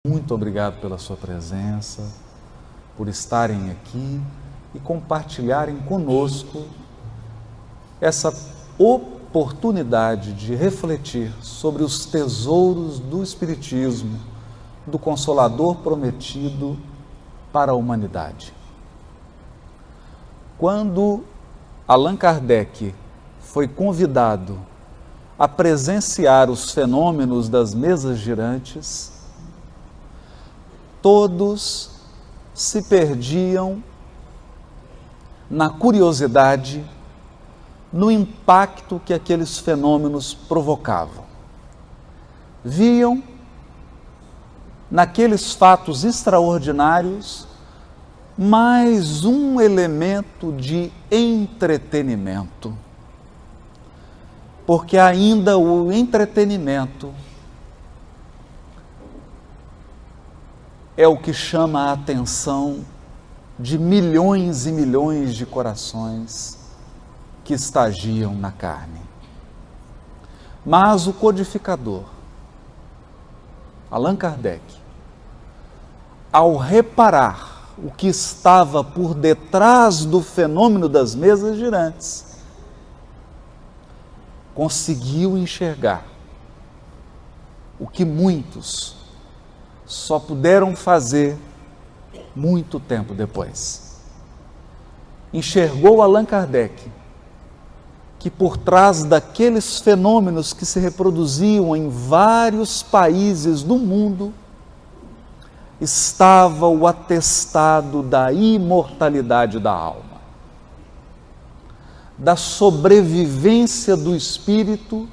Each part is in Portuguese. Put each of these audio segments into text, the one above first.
Muito obrigado pela sua presença, por estarem aqui e compartilharem conosco essa oportunidade de refletir sobre os tesouros do Espiritismo, do Consolador prometido para a humanidade. Quando Allan Kardec foi convidado a presenciar os fenômenos das mesas girantes, todos se perdiam na curiosidade, no impacto que aqueles fenômenos provocavam. Viam naqueles fatos extraordinários mais um elemento de entretenimento, porque ainda o entretenimento é o que chama a atenção de milhões e milhões de corações que estagiam na carne. Mas o codificador, Allan Kardec, ao reparar o que estava por detrás do fenômeno das mesas girantes, conseguiu enxergar o que muitos só puderam fazer muito tempo depois. Enxergou Allan Kardec que por trás daqueles fenômenos que se reproduziam em vários países do mundo estava o atestado da imortalidade da alma, da sobrevivência do espírito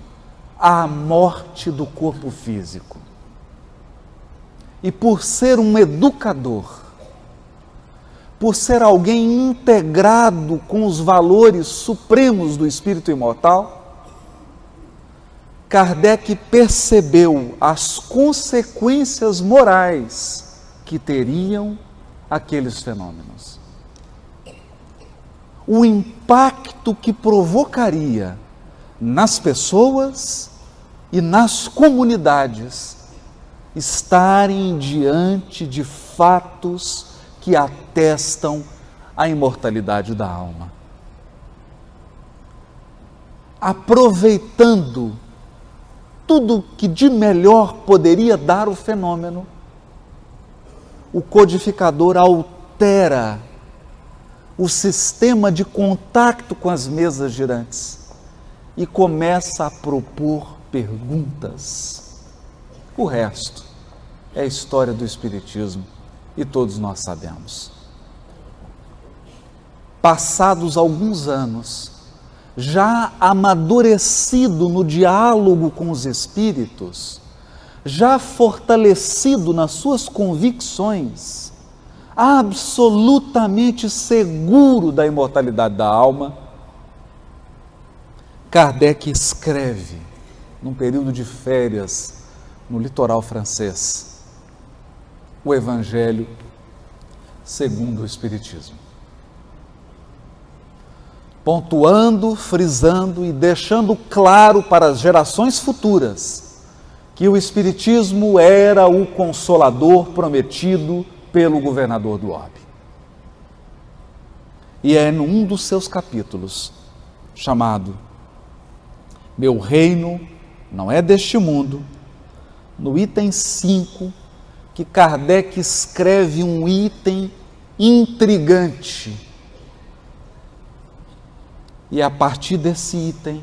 à morte do corpo físico. E por ser um educador, por ser alguém integrado com os valores supremos do espírito imortal, Kardec percebeu as consequências morais que teriam aqueles fenômenos. O impacto que provocaria nas pessoas e nas comunidades estarem diante de fatos que atestam a imortalidade da alma. Aproveitando tudo que de melhor poderia dar o fenômeno, o codificador altera o sistema de contato com as mesas girantes e começa a propor perguntas. O resto é a história do Espiritismo e todos nós sabemos. Passados alguns anos, já amadurecido no diálogo com os espíritos, já fortalecido nas suas convicções, absolutamente seguro da imortalidade da alma, Kardec escreve, num período de férias, no litoral francês, o Evangelho segundo o Espiritismo. Pontuando, frisando e deixando claro para as gerações futuras que o Espiritismo era o consolador prometido pelo governador do orbe. E é num dos seus capítulos, chamado Meu Reino Não É Deste Mundo, no item 5, que Kardec escreve um item intrigante. E é a partir desse item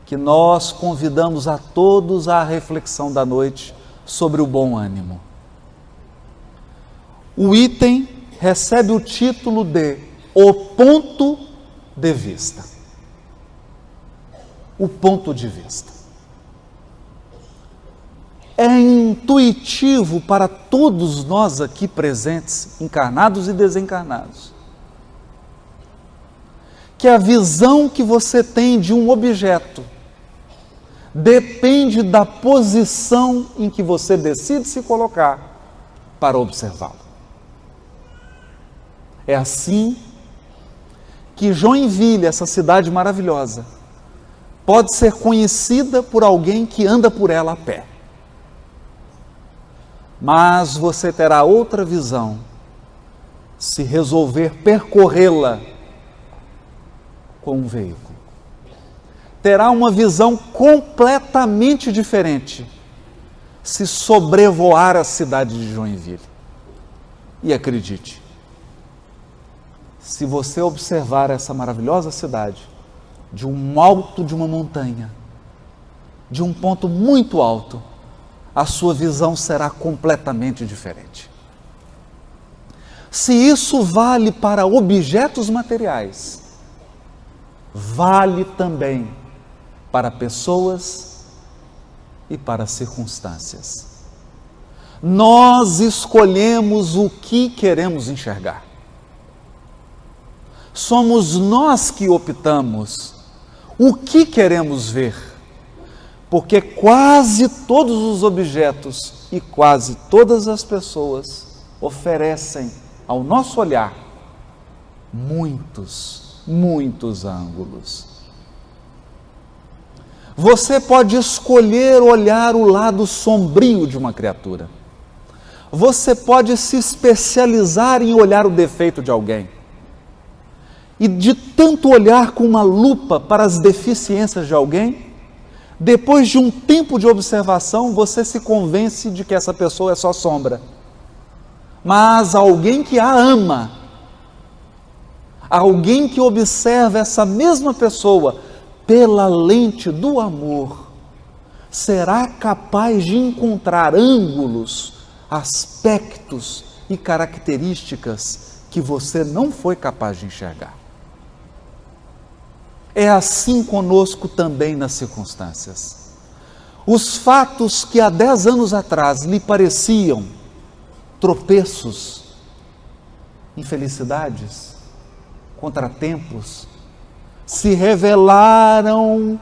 que nós convidamos a todos à reflexão da noite sobre o bom ânimo. O item recebe o título de O Ponto de Vista. O ponto de vista. É intuitivo para todos nós aqui presentes, encarnados e desencarnados, que a visão que você tem de um objeto depende da posição em que você decide se colocar para observá-lo. É assim que Joinville, essa cidade maravilhosa, pode ser conhecida por alguém que anda por ela a pé. Mas você terá outra visão se resolver percorrê-la com um veículo. Terá uma visão completamente diferente se sobrevoar a cidade de Joinville. E acredite, se você observar essa maravilhosa cidade de um alto de uma montanha, de um ponto muito alto, a sua visão será completamente diferente. Se isso vale para objetos materiais, vale também para pessoas e para circunstâncias. Nós escolhemos o que queremos enxergar. Somos nós que optamos o que queremos ver, porque quase todos os objetos e quase todas as pessoas oferecem ao nosso olhar muitos ângulos. Você pode escolher olhar o lado sombrio de uma criatura. Você pode se especializar em olhar o defeito de alguém. E de tanto olhar com uma lupa para as deficiências de alguém, depois de um tempo de observação, você se convence de que essa pessoa é só sombra. Mas alguém que a ama, alguém que observa essa mesma pessoa pela lente do amor, será capaz de encontrar ângulos, aspectos e características que você não foi capaz de enxergar. É assim conosco também nas circunstâncias. Os fatos que há 10 anos atrás lhe pareciam tropeços, infelicidades, contratempos, se revelaram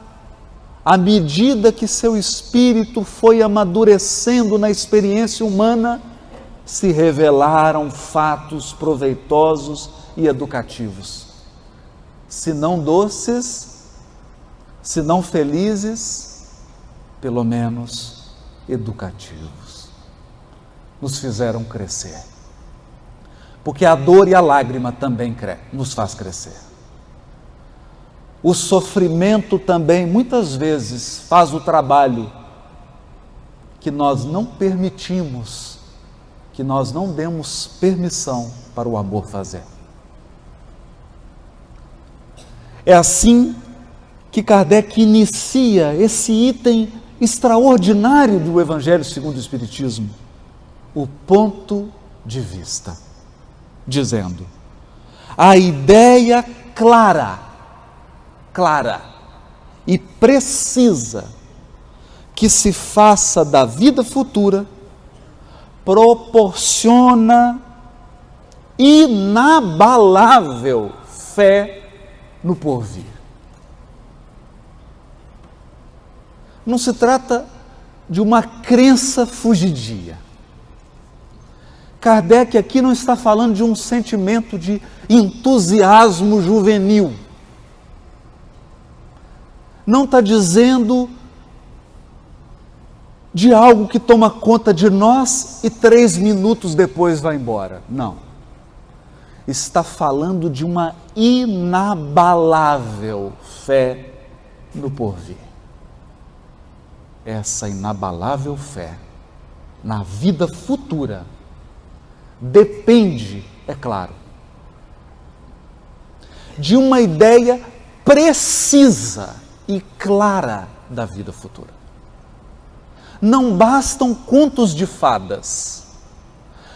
à medida que seu espírito foi amadurecendo na experiência humana, se revelaram fatos proveitosos e educativos. Se não doces, se não felizes, pelo menos educativos. Nos fizeram crescer. Porque a dor e a lágrima também nos faz crescer. O sofrimento também, muitas vezes, faz o trabalho que nós não permitimos, que nós não demos permissão para o amor fazer. É assim que Kardec inicia esse item extraordinário do Evangelho segundo o Espiritismo, o ponto de vista, dizendo: a ideia clara e precisa que se faça da vida futura proporciona inabalável fé no porvir. Não se trata de uma crença fugidia. Kardec aqui não está falando de um sentimento de entusiasmo juvenil. Não está dizendo de algo que toma conta de nós e 3 minutos depois vai embora. Não. Está falando de uma inabalável fé no porvir. Essa inabalável fé na vida futura depende, é claro, de uma ideia precisa e clara da vida futura. Não bastam contos de fadas,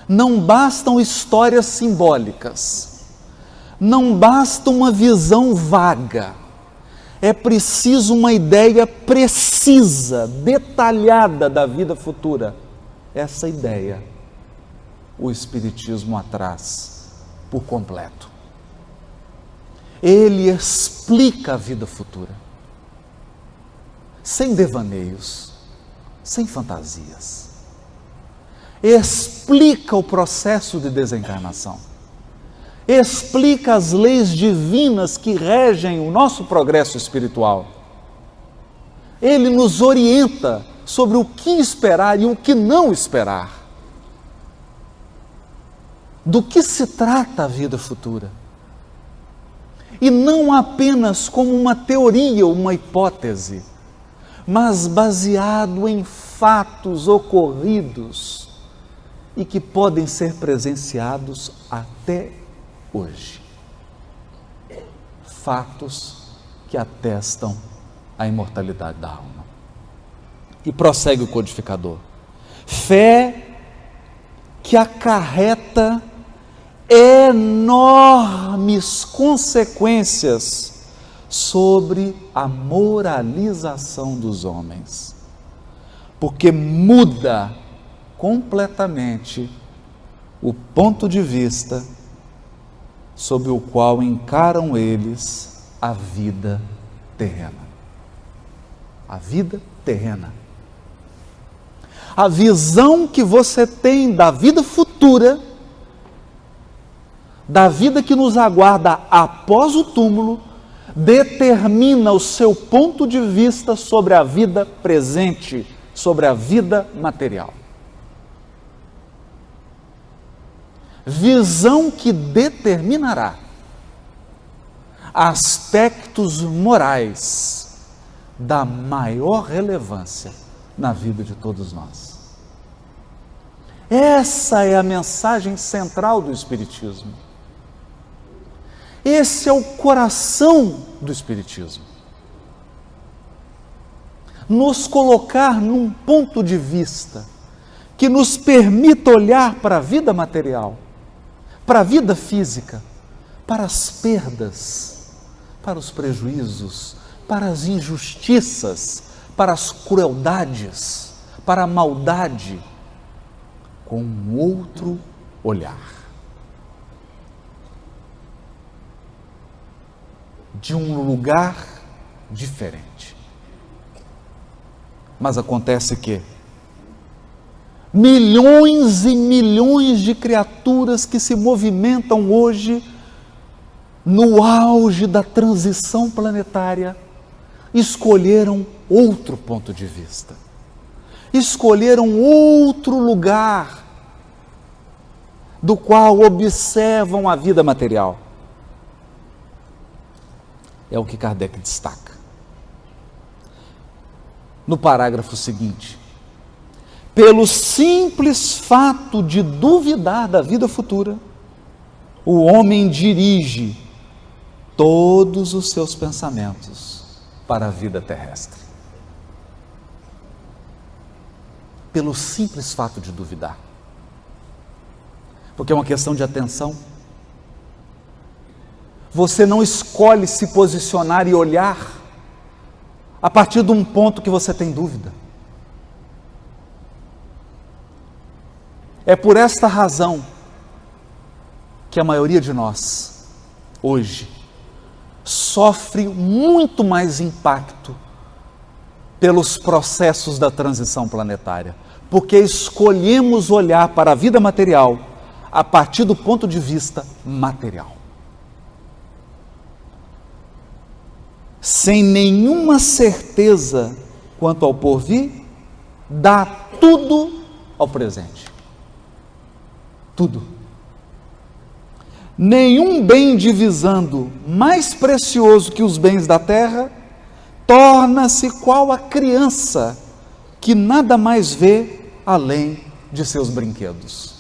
não bastam histórias simbólicas, não basta uma visão vaga, é preciso uma ideia precisa, detalhada da vida futura. Essa ideia o Espiritismo a traz por completo. Ele explica a vida futura, sem devaneios, sem fantasias. Explica o processo de desencarnação. Explica as leis divinas que regem o nosso progresso espiritual. Ele nos orienta sobre o que esperar e o que não esperar. do que se trata a vida futura. E não apenas como uma teoria, uma hipótese, mas baseado em fatos ocorridos e que podem ser presenciados até hoje. Fatos que atestam a imortalidade da alma. E prossegue o codificador. Fé que acarreta enormes consequências sobre a moralização dos homens, porque muda completamente o ponto de vista sob o qual encaram eles a vida terrena. A vida terrena. A visão que você tem da vida futura, da vida que nos aguarda após o túmulo, determina o seu ponto de vista sobre a vida presente, sobre a vida material. Visão que determinará aspectos morais da maior relevância na vida de todos nós. Essa é a mensagem central do Espiritismo. Esse é o coração do Espiritismo. Nos colocar num ponto de vista que nos permita olhar para a vida material, para a vida física, para as perdas, para os prejuízos, para as injustiças, para as crueldades, para a maldade, com um outro olhar. De um lugar diferente. Mas acontece que milhões e milhões de criaturas que se movimentam hoje no auge da transição planetária escolheram outro ponto de vista, escolheram outro lugar do qual observam a vida material. É o que Kardec destaca. No parágrafo seguinte, pelo simples fato de duvidar da vida futura, o homem dirige todos os seus pensamentos para a vida terrestre. Pelo simples fato de duvidar. Porque é uma questão de atenção. Você não escolhe se posicionar e olhar a partir de um ponto que você tem dúvida. É por esta razão que a maioria de nós, hoje, sofre muito mais impacto pelos processos da transição planetária, porque escolhemos olhar para a vida material a partir do ponto de vista material. Sem nenhuma certeza quanto ao porvir, dá tudo ao presente. Tudo. Nenhum bem divisando mais precioso que os bens da terra, torna-se qual a criança que nada mais vê além de seus brinquedos.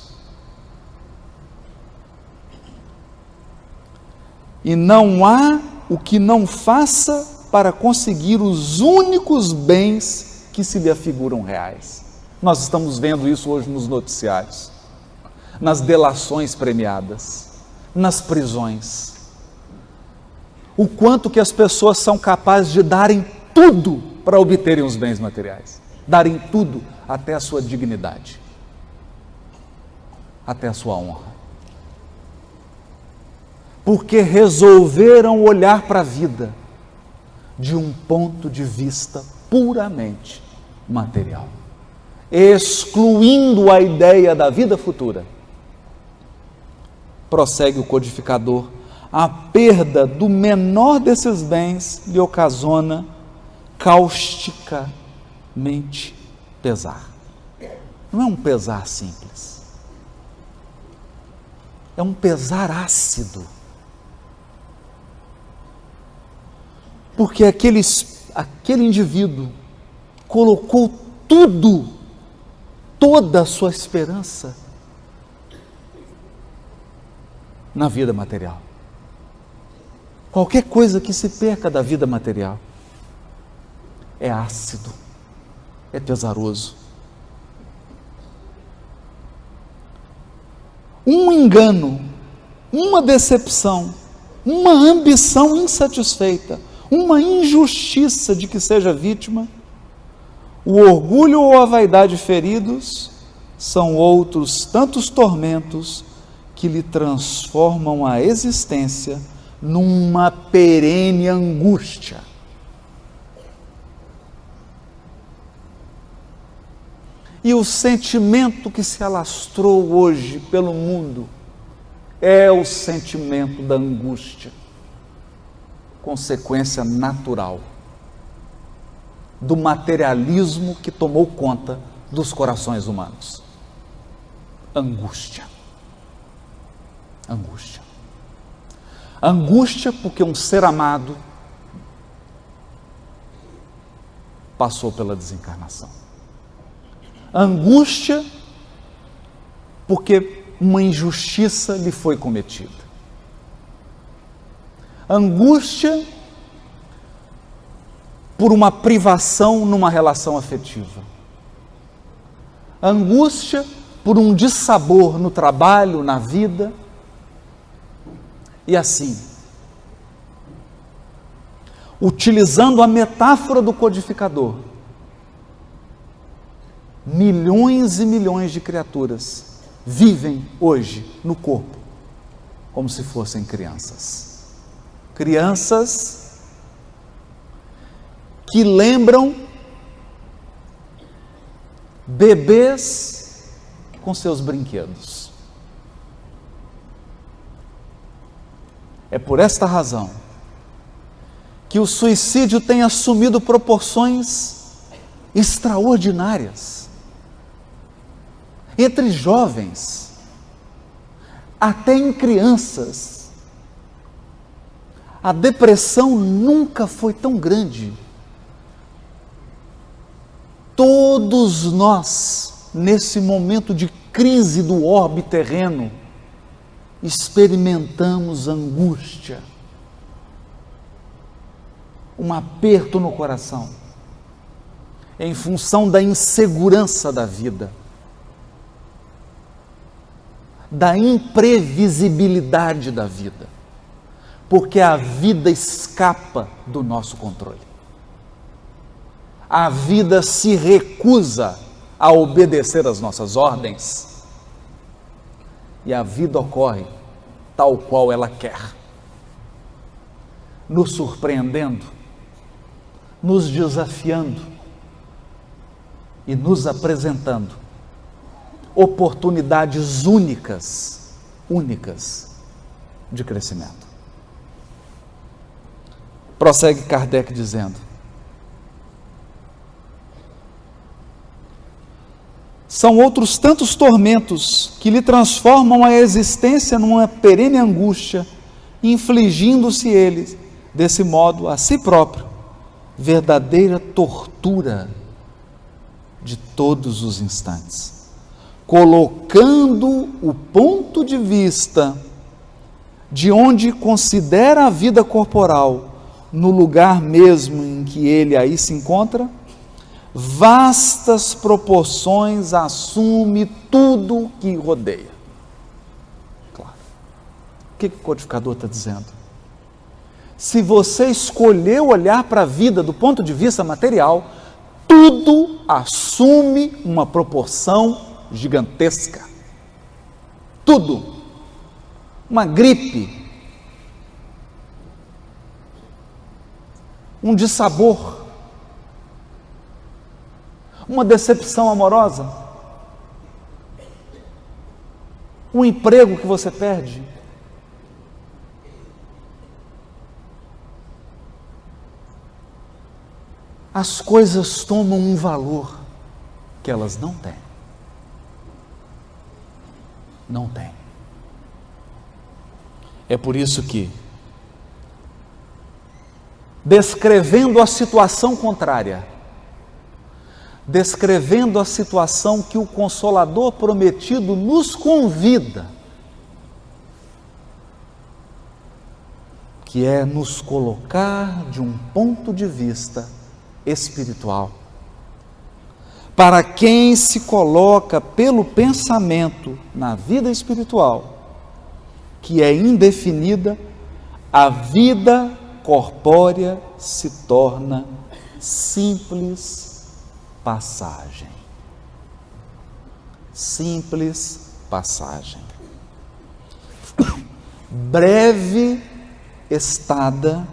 E não há o que não faça para conseguir os únicos bens que se lhe afiguram reais. Nós estamos vendo isso hoje nos noticiários, nas delações premiadas, nas prisões. O quanto que as pessoas são capazes de darem tudo para obterem os bens materiais. Darem tudo, até a sua dignidade, até a sua honra. Porque resolveram olhar para a vida de um ponto de vista puramente material, excluindo a ideia da vida futura. Prossegue o codificador, a perda do menor desses bens lhe ocasiona causticamente pesar. Não é um pesar simples. é um pesar ácido. Porque aquele indivíduo colocou tudo, toda a sua esperança na vida material. Qualquer coisa que se perca da vida material é ácido, é pesaroso. Um engano, uma decepção, uma ambição insatisfeita, uma injustiça de que seja vítima, o orgulho ou a vaidade feridos são outros tantos tormentos que lhe transformam a existência numa perene angústia. E o sentimento que se alastrou hoje pelo mundo é o sentimento da angústia, consequência natural do materialismo que tomou conta dos corações humanos. Angústia. Angústia. Angústia porque um ser amado passou pela desencarnação. Angústia porque uma injustiça lhe foi cometida. Angústia por uma privação numa relação afetiva. Angústia por um dissabor no trabalho, na vida. E assim, utilizando a metáfora do codificador, milhões e milhões de criaturas vivem hoje no corpo como se fossem crianças. Crianças que lembram bebês com seus brinquedos. É por esta razão que o suicídio tem assumido proporções extraordinárias entre jovens, até em crianças. A depressão nunca foi tão grande. Todos nós, nesse momento de crise do orbe terreno, experimentamos angústia, um aperto no coração, em função da insegurança da vida, da imprevisibilidade da vida, porque a vida escapa do nosso controle. A vida se recusa a obedecer às nossas ordens, e a vida ocorre tal qual ela quer, nos surpreendendo, nos desafiando e nos apresentando oportunidades únicas de crescimento. Prossegue Kardec dizendo: são outros tantos tormentos que lhe transformam a existência numa perene angústia, infligindo-se ele, desse modo, a si próprio, verdadeira tortura de todos os instantes, colocando o ponto de vista de onde considera a vida corporal no lugar mesmo em que ele aí se encontra, vastas proporções assume tudo que rodeia. Claro. O que o codificador está dizendo? Se você escolheu olhar para a vida do ponto de vista material, tudo assume uma proporção gigantesca. Tudo. Uma gripe, um dissabor, uma decepção amorosa, um emprego que você perde, as coisas tomam um valor que elas não têm. Não têm. É por isso que, descrevendo a situação contrária, descrevendo a situação que o Consolador prometido nos convida, que é nos colocar de um ponto de vista espiritual. Para quem se coloca pelo pensamento na vida espiritual, que é indefinida, a vida corpórea se torna simples passagem. Simples passagem. Breve estada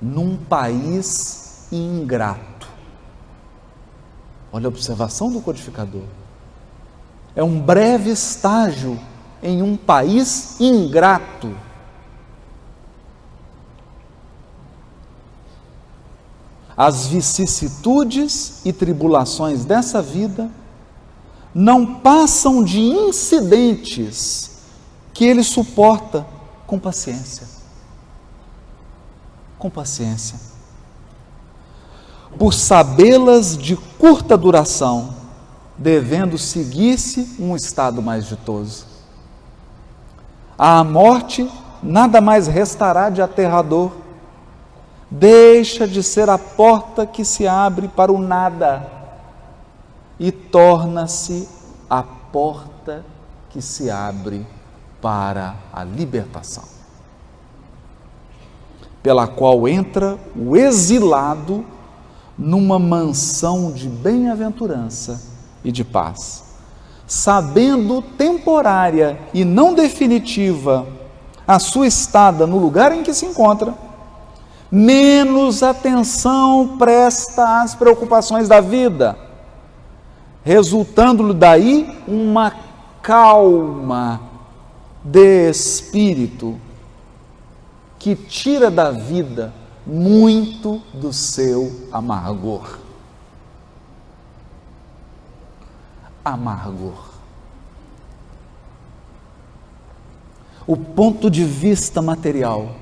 num país ingrato. Olha a observação do codificador. É um breve estágio em um país ingrato. As vicissitudes e tribulações dessa vida não passam de incidentes que ele suporta com paciência. Com paciência. Por sabê-las de curta duração, devendo seguir-se um estado mais ditoso. À morte, nada mais restará de aterrador. Deixa de ser a porta que se abre para o nada e torna-se a porta que se abre para a libertação, pela qual entra o exilado numa mansão de bem-aventurança e de paz, sabendo temporária e não definitiva a sua estada no lugar em que se encontra, menos atenção presta às preocupações da vida, resultando-lhe daí uma calma de espírito que tira da vida muito do seu amargor. Amargor. O ponto de vista material,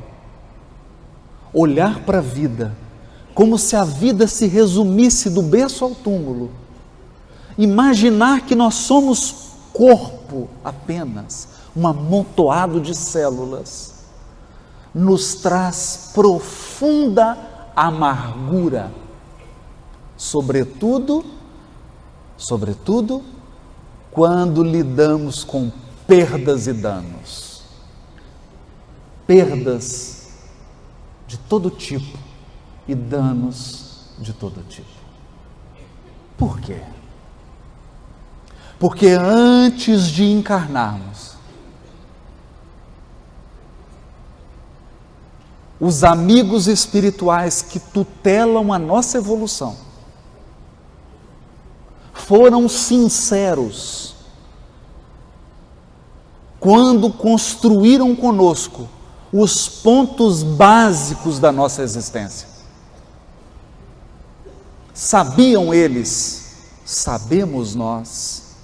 olhar para a vida como se a vida se resumisse do berço ao túmulo, imaginar que nós somos corpo apenas, um amontoado de células, nos traz profunda amargura, sobretudo quando lidamos com perdas e danos. Perdas de todo tipo e danos de todo tipo. Por quê? Porque antes de encarnarmos, os amigos espirituais que tutelam a nossa evolução foram sinceros quando construíram conosco os pontos básicos da nossa existência. Sabiam eles, sabemos nós,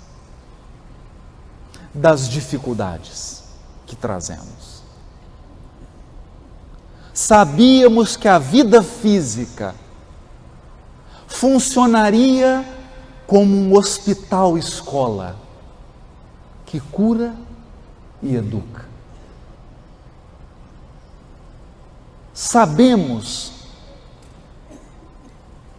das dificuldades que trazemos. Sabíamos que a vida física funcionaria como um hospital-escola que cura e educa. Sabemos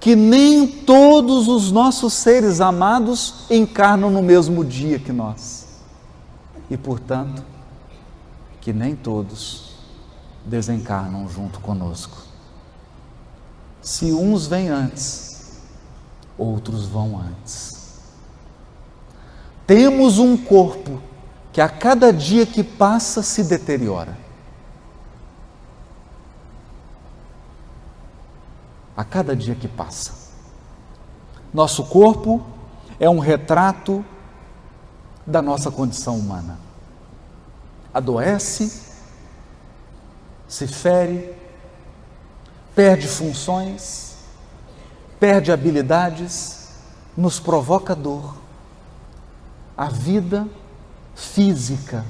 que nem todos os nossos seres amados encarnam no mesmo dia que nós. E, portanto, que nem todos desencarnam junto conosco. Se uns vêm antes, outros vão antes. Temos um corpo que a cada dia que passa se deteriora. A cada dia que passa. Nosso corpo é um retrato da nossa condição humana. Adoece, se fere, perde funções, perde habilidades, nos provoca dor. A vida física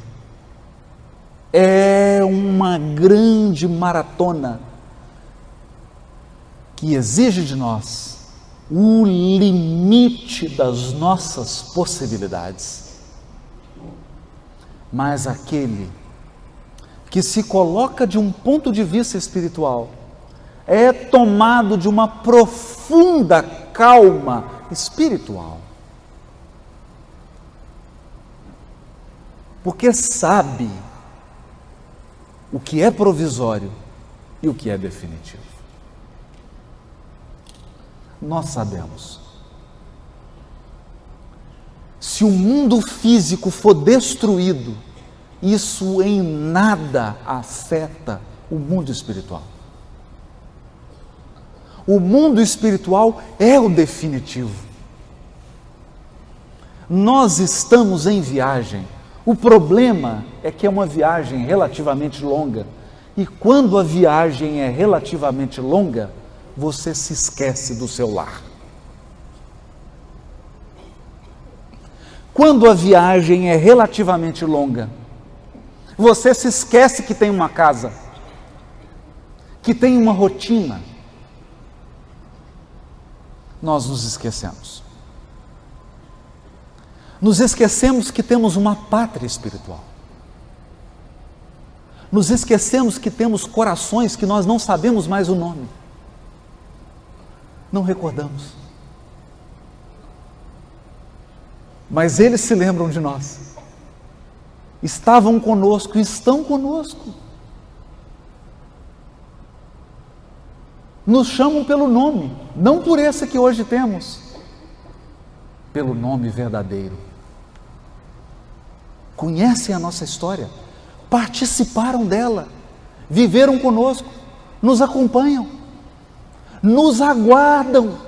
é uma grande maratona que exige de nós o limite das nossas possibilidades. Mas aquele que se coloca de um ponto de vista espiritual é tomado de uma profunda calma espiritual, porque sabe o que é provisório e o que é definitivo. Nós sabemos. Se o mundo físico for destruído, isso em nada afeta o mundo espiritual. O mundo espiritual é o definitivo. Nós estamos em viagem. O problema é que é uma viagem relativamente longa. E quando a viagem é relativamente longa, você se esquece do seu lar. Quando a viagem é relativamente longa, você se esquece que tem uma casa, que tem uma rotina. Nós nos esquecemos. Nos esquecemos que temos uma pátria espiritual. Nos esquecemos que temos corações que nós não sabemos mais o nome. Não recordamos. Mas eles se lembram de nós. Estavam conosco e estão conosco. Nos chamam pelo nome, não por esse que hoje temos, pelo nome verdadeiro. Conhecem a nossa história, participaram dela, viveram conosco, nos acompanham, nos aguardam.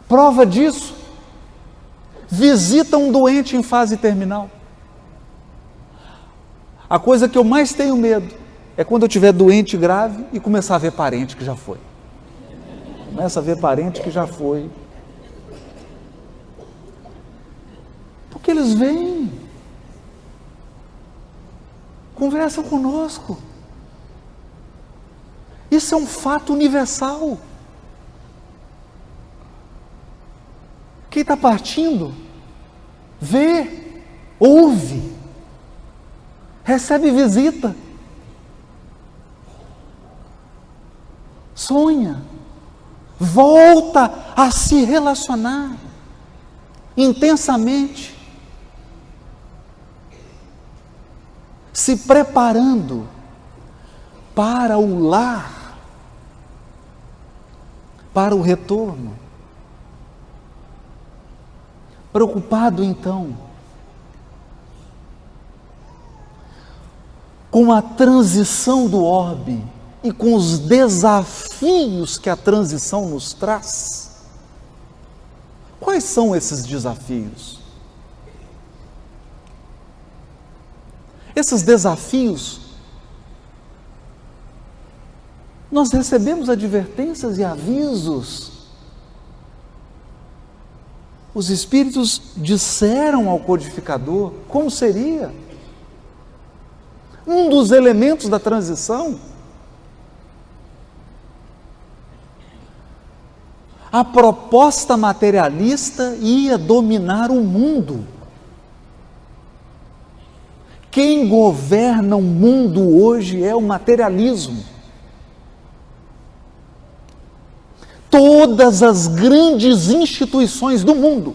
Prova disso, visitam um doente em fase terminal. A coisa que eu mais tenho medo é quando eu estiver doente grave e começar a ver parente que já foi. Começa a ver parente que já foi. Porque eles vêm, conversam conosco. Isso é um fato universal. Quem está partindo, vê, ouve, recebe visita, sonha, volta a se relacionar intensamente, se preparando para o lar, para o retorno. Preocupado então com a transição do orbe e com os desafios que a transição nos traz. Quais são esses desafios? Esses desafios, nós recebemos advertências e avisos. Os Espíritos disseram ao codificador como seria. Um dos elementos da transição, a proposta materialista ia dominar o mundo. Quem governa o mundo hoje é o materialismo. Todas as grandes instituições do mundo,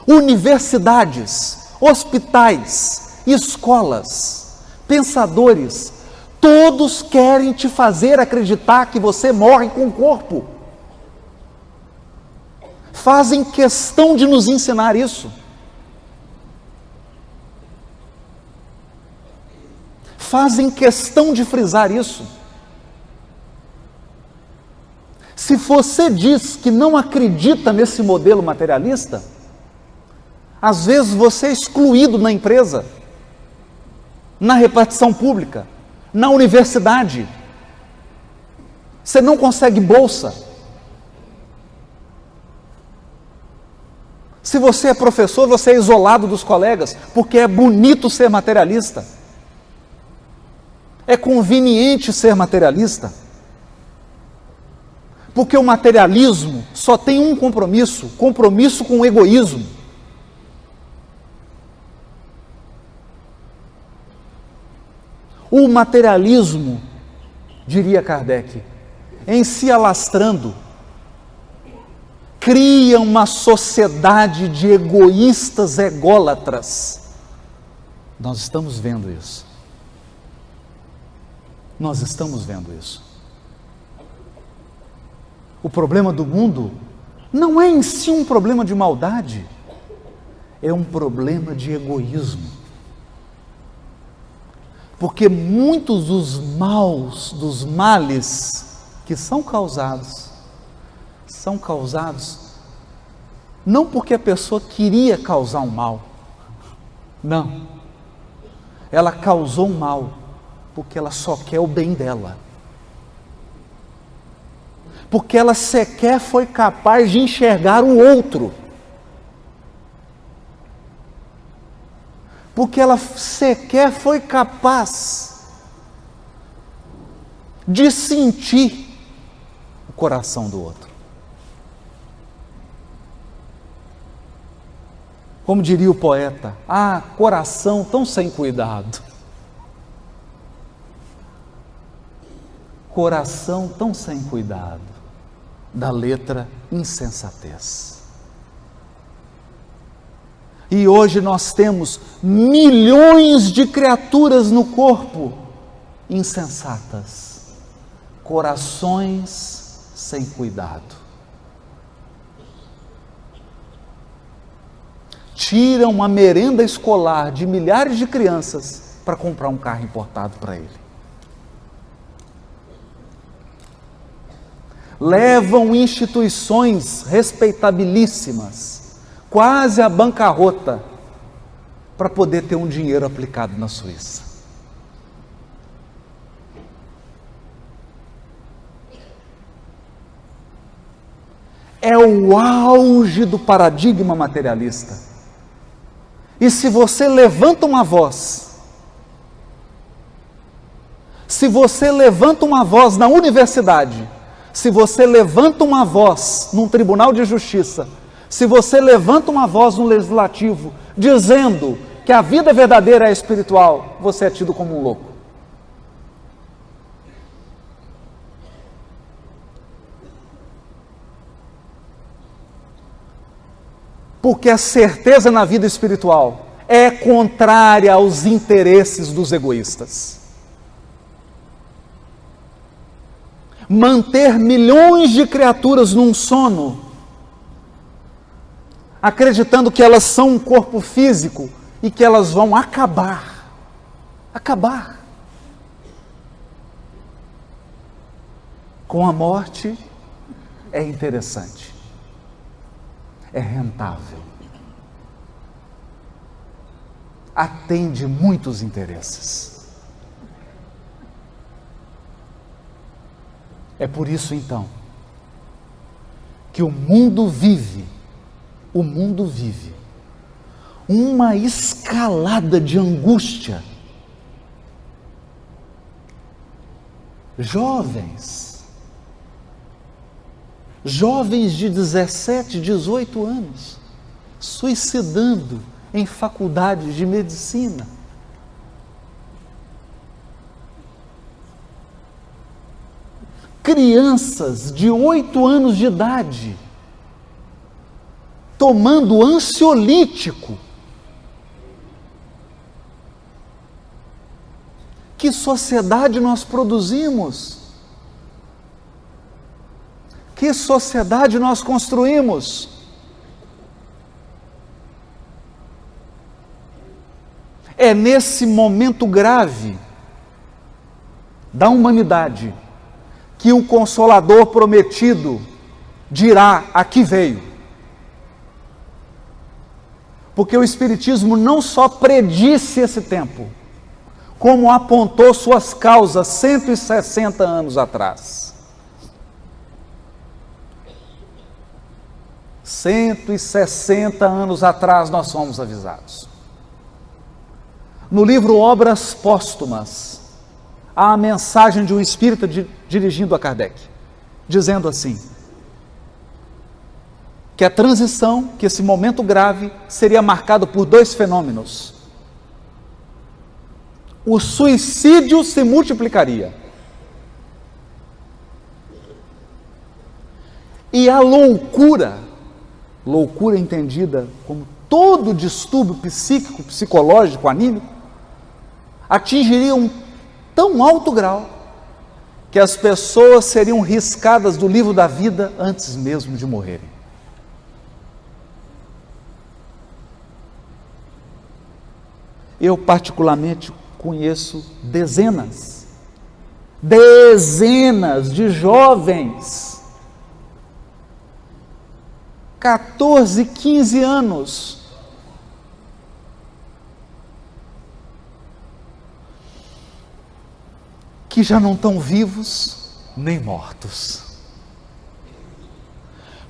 universidades, hospitais, escolas, pensadores, todos querem te fazer acreditar que você morre com o corpo. Fazem questão de nos ensinar isso. Fazem questão de frisar isso. Se você diz que não acredita nesse modelo materialista, às vezes você é excluído na empresa, na repartição pública, na universidade. Você não consegue bolsa. Se você é professor, você é isolado dos colegas, porque é bonito ser materialista. É conveniente ser materialista. Porque o materialismo só tem um compromisso, compromisso com o egoísmo. O materialismo, diria Kardec, em se alastrando, cria uma sociedade de egoístas ególatras. Nós estamos vendo isso. Nós estamos vendo isso. O problema do mundo não é em si um problema de maldade, é um problema de egoísmo. Porque muitos dos males que são causados não porque a pessoa queria causar um mal, não, ela causou um mal porque ela só quer o bem dela, porque ela sequer foi capaz de enxergar o outro, porque ela sequer foi capaz de sentir o coração do outro. Como diria o poeta, coração tão sem cuidado. Coração tão sem cuidado, da letra insensatez. E hoje nós temos milhões de criaturas no corpo insensatas, corações sem cuidado. Tiram a merenda escolar de milhares de crianças para comprar um carro importado para ele. Levam instituições respeitabilíssimas, quase à bancarrota, para poder ter um dinheiro aplicado na Suíça. É o auge do paradigma materialista. E se você levanta uma voz, na universidade, se você levanta uma voz num tribunal de justiça, se você levanta uma voz no legislativo, dizendo que a vida verdadeira é espiritual, você é tido como um louco. Porque a certeza na vida espiritual é contrária aos interesses dos egoístas. Manter milhões de criaturas num sono, acreditando que elas são um corpo físico e que elas vão acabar. Com a morte é interessante, é rentável, atende muitos interesses. É por isso então que o mundo vive uma escalada de angústia. Jovens de 17, 18 anos, suicidando em faculdades de medicina. Crianças de 8 anos de idade, tomando ansiolítico. Que sociedade nós produzimos? Que sociedade nós construímos? É nesse momento grave da humanidade que o Consolador prometido dirá: aqui veio. Porque o Espiritismo não só predisse esse tempo, como apontou suas causas 160 anos atrás. 160 anos atrás nós fomos avisados. No livro Obras Póstumas, há a mensagem de um espírita dirigindo a Kardec, dizendo assim, que a transição, que esse momento grave, seria marcado por dois fenômenos. O suicídio se multiplicaria. E a loucura entendida como todo distúrbio psíquico, psicológico, anímico, atingiria um tão alto grau que as pessoas seriam riscadas do livro da vida antes mesmo de morrerem. Eu particularmente conheço dezenas de jovens, 14, 15 anos, que já não estão vivos nem mortos,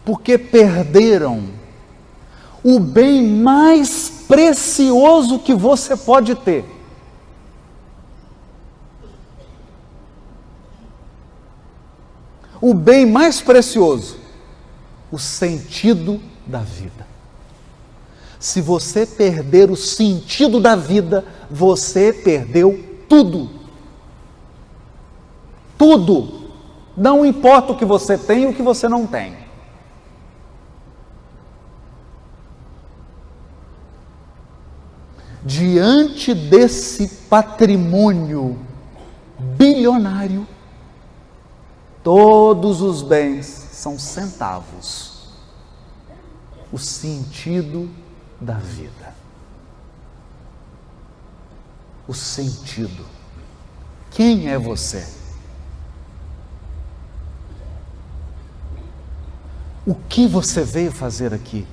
porque perderam o bem mais precioso que você pode ter. O bem mais precioso, o sentido da vida. Se você perder o sentido da vida, você perdeu tudo. Tudo. Não importa o que você tem e o que você não tem. Diante desse patrimônio bilionário, todos os bens são centavos. O sentido da vida. O sentido. Quem é você? O que você veio fazer aqui?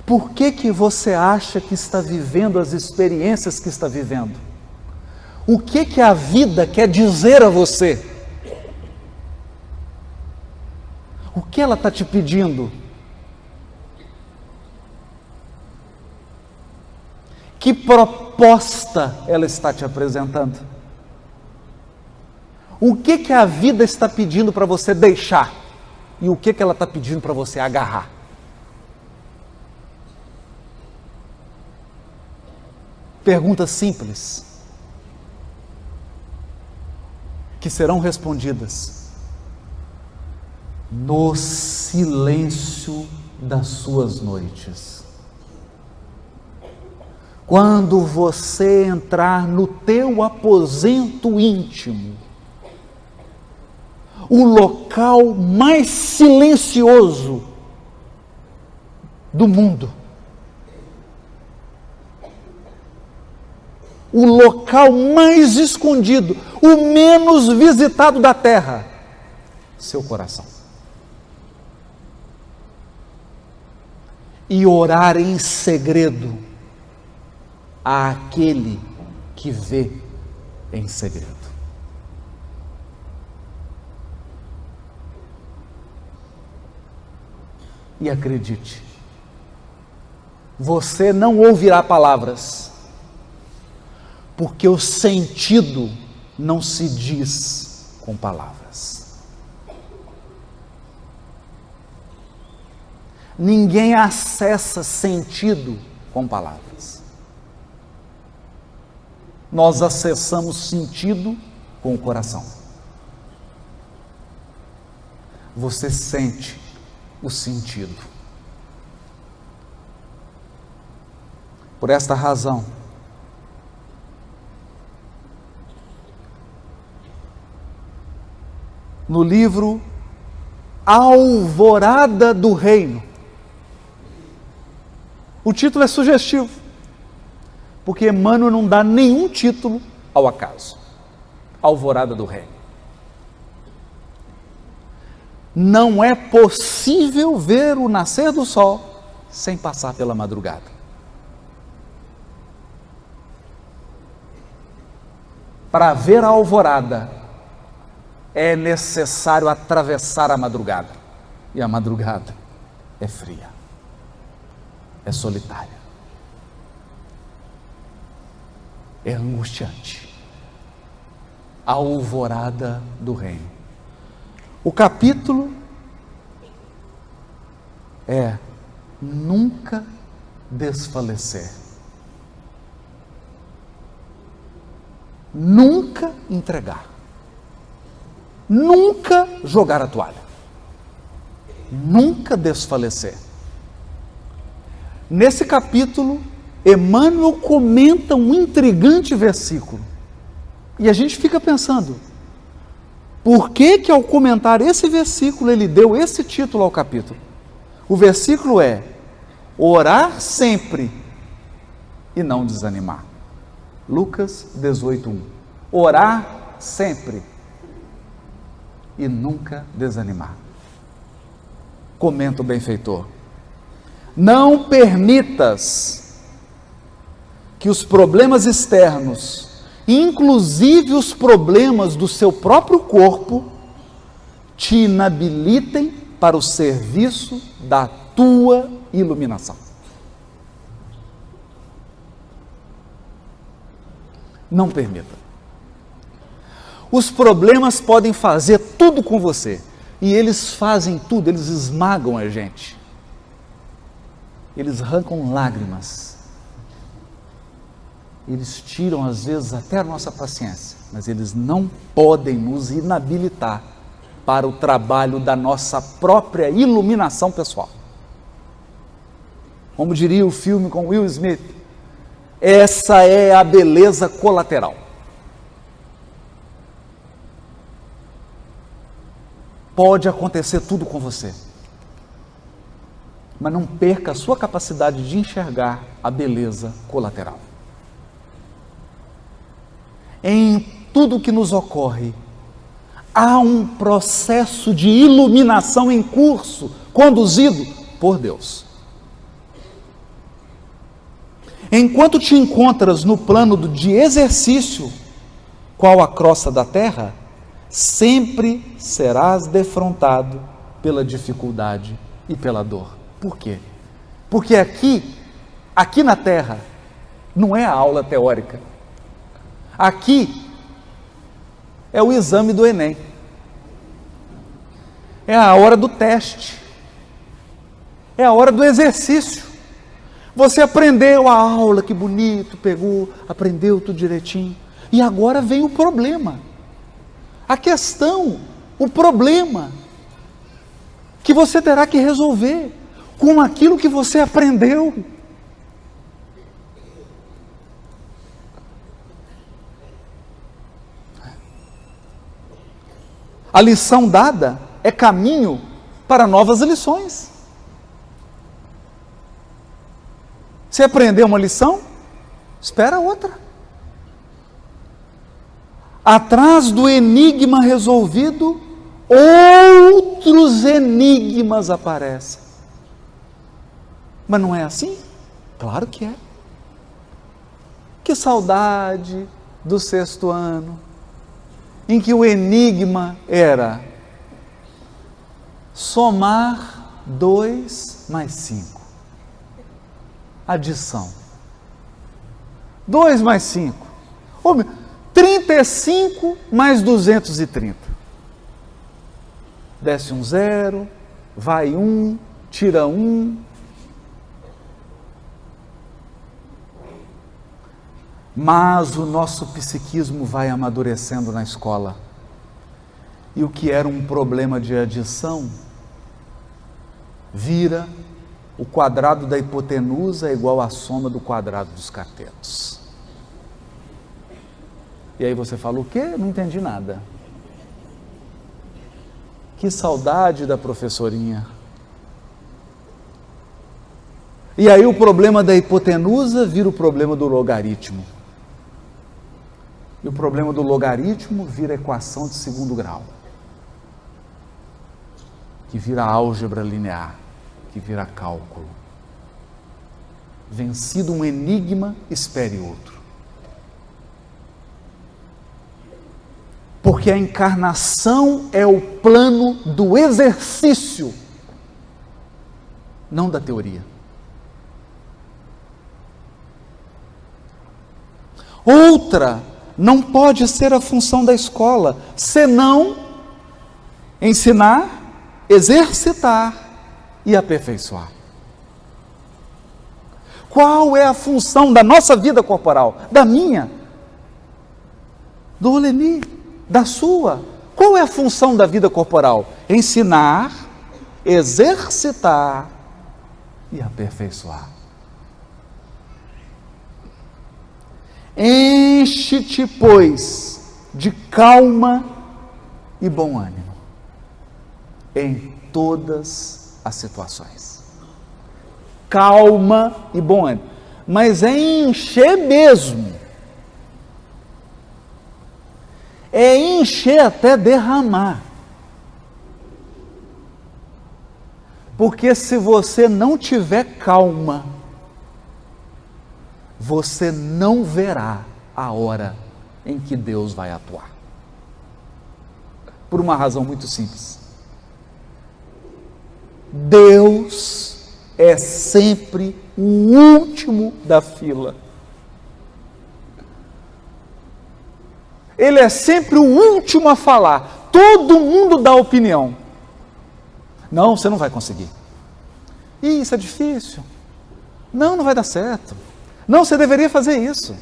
Por que você acha que está vivendo as experiências que está vivendo? O que a vida quer dizer a você? O que ela está te pedindo? Que proposta ela está te apresentando? O que a vida está pedindo para você deixar? E o que ela está pedindo para você agarrar? Perguntas simples, que serão respondidas no silêncio das suas noites. Quando você entrar no teu aposento íntimo, o local mais silencioso do mundo, o local mais escondido, o menos visitado da terra, seu coração. E orar em segredo àquele que vê em segredo. E acredite, você não ouvirá palavras, porque o sentido não se diz com palavras. Ninguém acessa sentido com palavras. Nós acessamos sentido com o coração. Você sente o sentido. Por esta razão, no livro Alvorada do Reino, o título é sugestivo, porque Emmanuel não dá nenhum título ao acaso. Alvorada do Reino. Não é possível ver o nascer do sol sem passar pela madrugada. Para ver a alvorada, é necessário atravessar a madrugada. e a madrugada é fria, é solitária, é angustiante. A alvorada do reino. O capítulo é nunca desfalecer, nunca entregar, nunca jogar a toalha, nunca desfalecer. Nesse capítulo, Emmanuel comenta um intrigante versículo, e a gente fica pensando, por que ao comentar esse versículo ele deu esse título ao capítulo? O versículo é: orar sempre e não desanimar. Lucas 18:1. Orar sempre e nunca desanimar. Comenta o benfeitor: não permitas que os problemas externos, inclusive os problemas do seu próprio corpo, te inabilitem para o serviço da tua iluminação. Não permita. Os problemas podem fazer tudo com você, e eles fazem tudo, eles esmagam a gente, eles arrancam lágrimas, eles tiram às vezes até a nossa paciência, mas eles não podem nos inabilitar para o trabalho da nossa própria iluminação pessoal. Como diria o filme com Will Smith, essa é a beleza colateral. Pode acontecer tudo com você, mas não perca a sua capacidade de enxergar a beleza colateral. Em tudo que nos ocorre, há um processo de iluminação em curso, conduzido por Deus. Enquanto te encontras no plano de exercício, qual a crosta da terra, sempre serás defrontado pela dificuldade e pela dor. Por quê? Porque aqui na terra, não é a aula teórica. Aqui é o exame do Enem. É a hora do teste. É a hora do exercício. Você aprendeu a aula, que bonito, pegou, aprendeu tudo direitinho. E agora vem o problema. A questão, o problema que você terá que resolver com aquilo que você aprendeu. A lição dada é caminho para novas lições. Você aprendeu uma lição? Espera outra. Atrás do enigma resolvido, outros enigmas aparecem. Mas não é assim? Claro que é. Que saudade do sexto ano, em que o enigma era somar 2 mais 5. Adição. 2 mais 5. 35 mais 230. Desce um 0, vai 1, tira 1. Mas o nosso psiquismo vai amadurecendo na escola. E o que era um problema de adição, vira o quadrado da hipotenusa é igual à soma do quadrado dos catetos. E aí você fala, o quê? Não entendi nada. Que saudade da professorinha. E aí o problema da hipotenusa vira o problema do logaritmo. E o problema do logaritmo vira equação de segundo grau, que vira álgebra linear, que vira cálculo. Vencido um enigma, espere outro. Porque a encarnação é o plano do exercício não da teoria. Outra não pode ser a função da escola, senão ensinar, exercitar e aperfeiçoar. Qual é a função da nossa vida corporal? Da minha? Do Oleni? Da sua? Qual é a função da vida corporal? Ensinar, exercitar e aperfeiçoar. Enche-te, pois, de calma e bom ânimo em todas as situações. Calma e bom ânimo. Mas é encher mesmo. É encher até derramar. Porque se você não tiver calma, você não verá a hora em que Deus vai atuar. Por uma razão muito simples. Deus é sempre o último da fila. Ele é sempre o último a falar. Todo mundo dá opinião. Não, você não vai conseguir. Isso é difícil. Não, não vai dar certo. Não, você deveria fazer isso.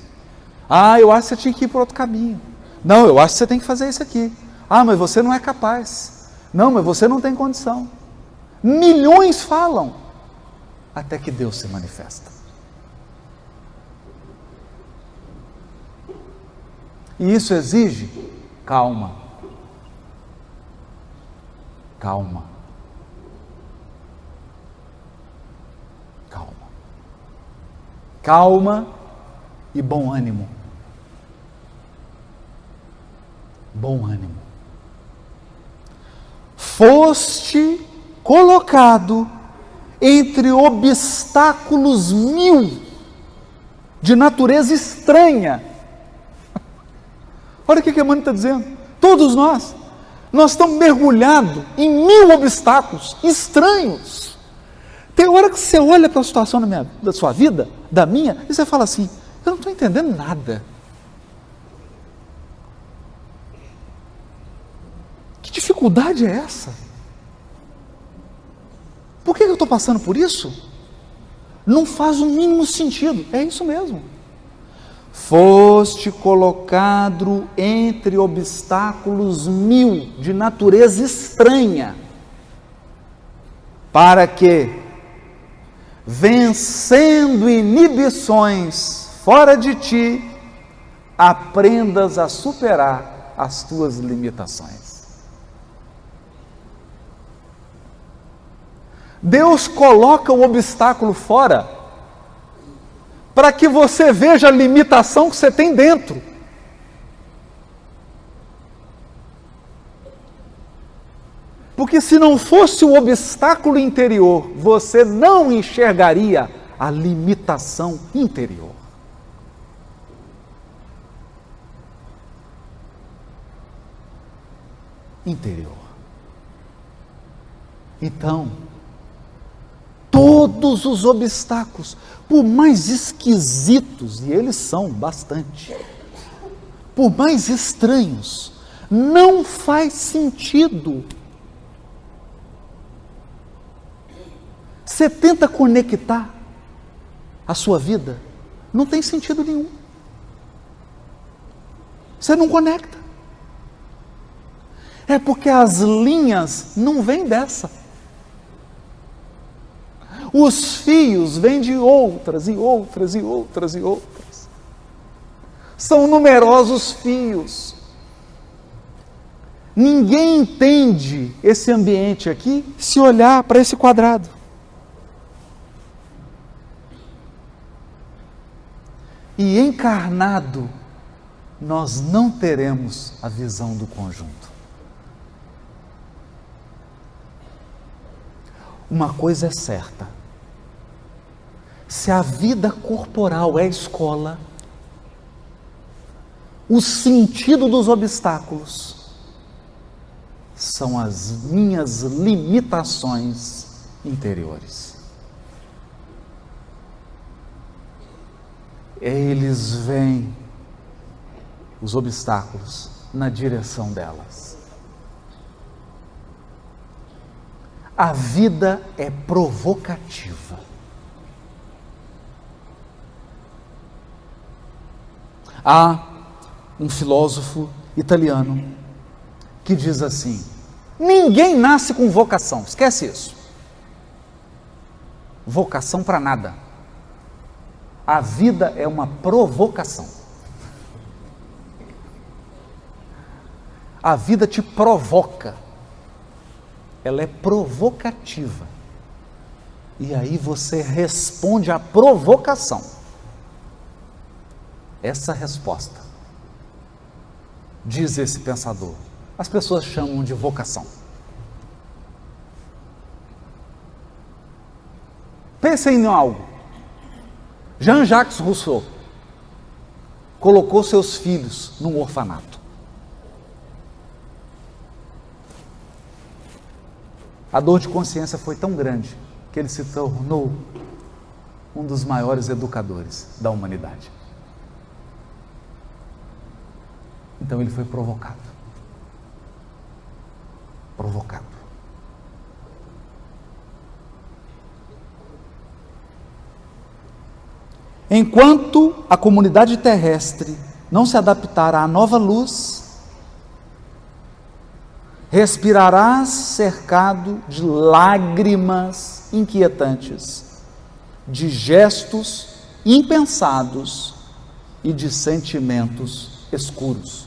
Ah, eu acho que você tinha que ir por outro caminho. Não, eu acho que você tem que fazer isso aqui. Ah, mas você não é capaz. Não, mas você não tem condição. Milhões falam, até que Deus se manifesta. E isso exige calma. Calma. Calma. Calma e bom ânimo. Bom ânimo. Foste colocado entre obstáculos 1000 de natureza estranha. Olha o que Emmanuel está dizendo. Todos nós estamos mergulhados em 1000 obstáculos estranhos. Tem hora que você olha para a situação da sua vida, da minha, e você fala assim, eu não estou entendendo nada. Que dificuldade é essa? Por que eu estou passando por isso? Não faz o mínimo sentido. É isso mesmo. Foste colocado entre obstáculos 1000 de natureza estranha, para que, vencendo inibições fora de ti, aprendas a superar as tuas limitações. Deus coloca o obstáculo fora para que você veja a limitação que você tem dentro. Porque se não fosse o obstáculo interior, você não enxergaria a limitação interior. Interior. Então, todos os obstáculos, por mais esquisitos, e eles são bastante, por mais estranhos, não faz sentido. Você tenta conectar a sua vida, não tem sentido nenhum. Você não conecta. É porque as linhas não vêm dessa. Os fios vêm de outras e outras e outras e outras. São numerosos fios. Ninguém entende esse ambiente aqui se olhar para esse quadrado. E encarnado, nós não teremos a visão do conjunto. Uma coisa é certa: se a vida corporal é escola, o sentido dos obstáculos são as minhas limitações interiores. eles veem os obstáculos na direção delas. A vida é provocativa. Há um filósofo italiano que diz assim: ninguém nasce com vocação, esquece isso. Vocação para nada. A vida é uma provocação. A vida te provoca. Ela é provocativa. E aí você responde à provocação. Essa resposta, diz esse pensador, as pessoas chamam de vocação. Pensem em algo. Jean-Jacques Rousseau colocou seus filhos num orfanato. A dor de consciência foi tão grande que ele se tornou um dos maiores educadores da humanidade. Então ele foi provocado. Provocado. Enquanto a comunidade terrestre não se adaptar à nova luz, respirarás cercado de lágrimas inquietantes, de gestos impensados e de sentimentos escuros.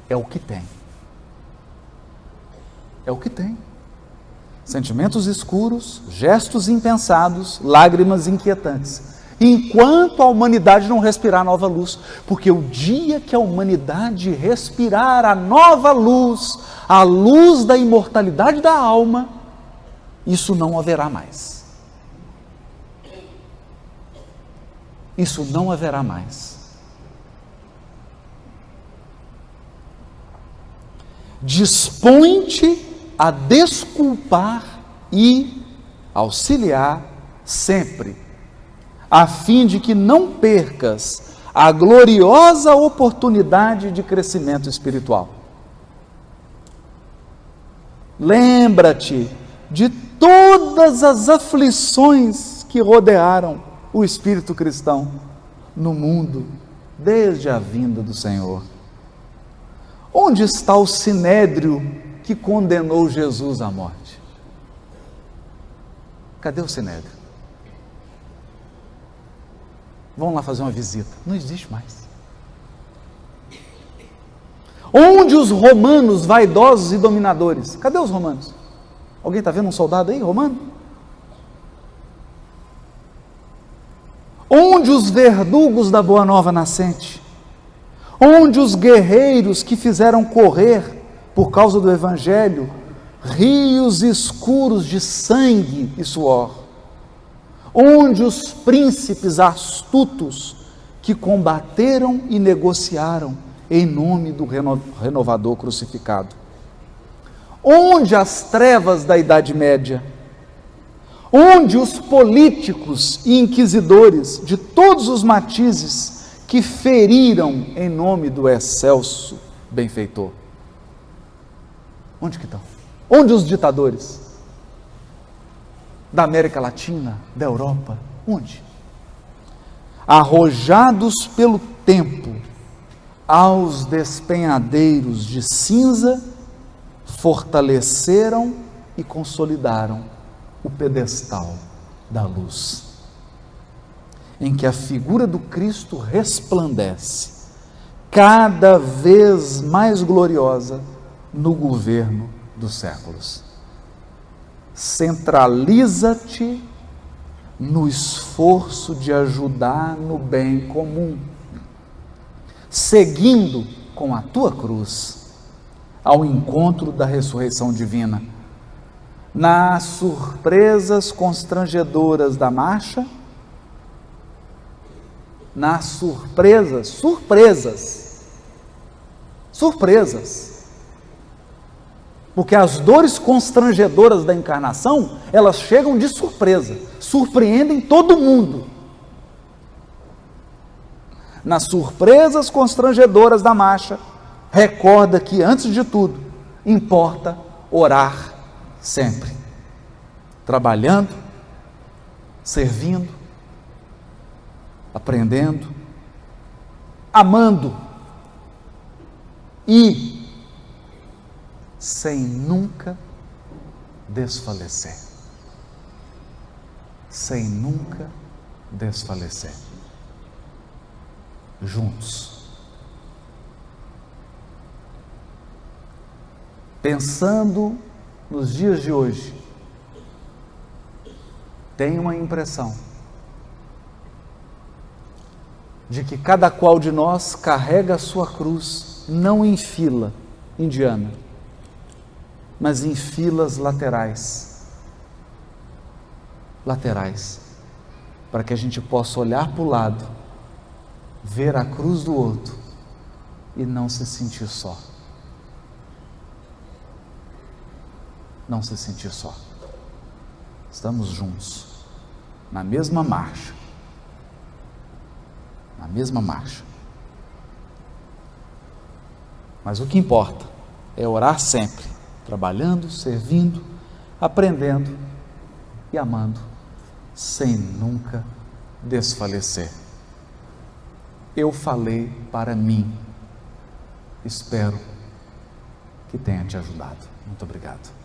É o que tem. É o que tem. Sentimentos escuros, gestos impensados, lágrimas inquietantes. Enquanto a humanidade não respirar nova luz, porque o dia que a humanidade respirar a nova luz, a luz da imortalidade da alma, isso não haverá mais. Isso não haverá mais. Dispõe-te a desculpar e auxiliar sempre, a fim de que não percas a gloriosa oportunidade de crescimento espiritual. Lembra-te de todas as aflições que rodearam o espírito cristão no mundo desde a vinda do Senhor. Onde está o sinédrio que condenou Jesus à morte? Cadê o sinédrio? Vamos lá fazer uma visita. Não existe mais. Onde os romanos vaidosos e dominadores? Cadê os romanos? Alguém está vendo um soldado aí, romano? Onde os verdugos da Boa Nova Nascente? Onde os guerreiros que fizeram correr, por causa do Evangelho, rios escuros de sangue e suor? Onde os príncipes astutos que combateram e negociaram em nome do renovador crucificado? Onde as trevas da Idade Média? Onde os políticos e inquisidores de todos os matizes que feriram em nome do excelso benfeitor? Onde que estão? Onde os ditadores? Da América Latina, da Europa, onde? Arrojados pelo tempo aos despenhadeiros de cinza, fortaleceram e consolidaram o pedestal da luz, em que a figura do Cristo resplandece, cada vez mais gloriosa no governo dos séculos. Centraliza-te no esforço de ajudar no bem comum, seguindo com a tua cruz ao encontro da ressurreição divina, nas surpresas constrangedoras da marcha, nas surpresas Porque as dores constrangedoras da encarnação, elas chegam de surpresa, surpreendem todo mundo. Nas surpresas constrangedoras da marcha, recorda que, antes de tudo, importa orar sempre, trabalhando, servindo, aprendendo, amando e sem nunca desfalecer. Sem nunca desfalecer. Juntos. Pensando nos dias de hoje, tenho uma impressão de que cada qual de nós carrega a sua cruz, não em fila indiana, mas em filas laterais, para que a gente possa olhar para o lado, ver a cruz do outro e não se sentir só. Não se sentir só. Estamos juntos, na mesma marcha. Na mesma marcha. Mas o que importa é orar sempre, trabalhando, servindo, aprendendo e amando, sem nunca desfalecer. Eu falei para mim. Espero que tenha te ajudado. Muito obrigado.